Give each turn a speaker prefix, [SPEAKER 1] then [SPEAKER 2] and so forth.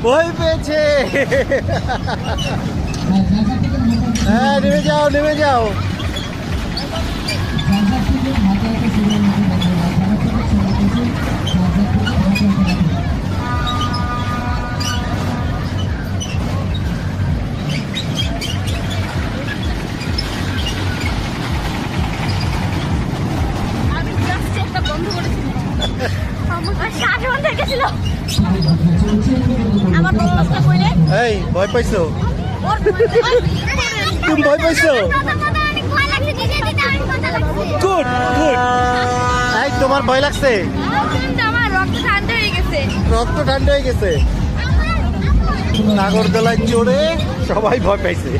[SPEAKER 1] ভয় পেয়েছে। হ্যাঁ, নেমে যাও, নেমে যাও। এই ভয় পাইছো? তুমি ভয় পাইছো? Good good. এই তোমার ভয় লাগছে?
[SPEAKER 2] আমার রক্ত ঠান্ডা হয়ে গেছে।
[SPEAKER 1] রক্ত ঠান্ডা হয়ে গেছে। নাগরদোলায় চড়ে সবাই ভয় পাইছে।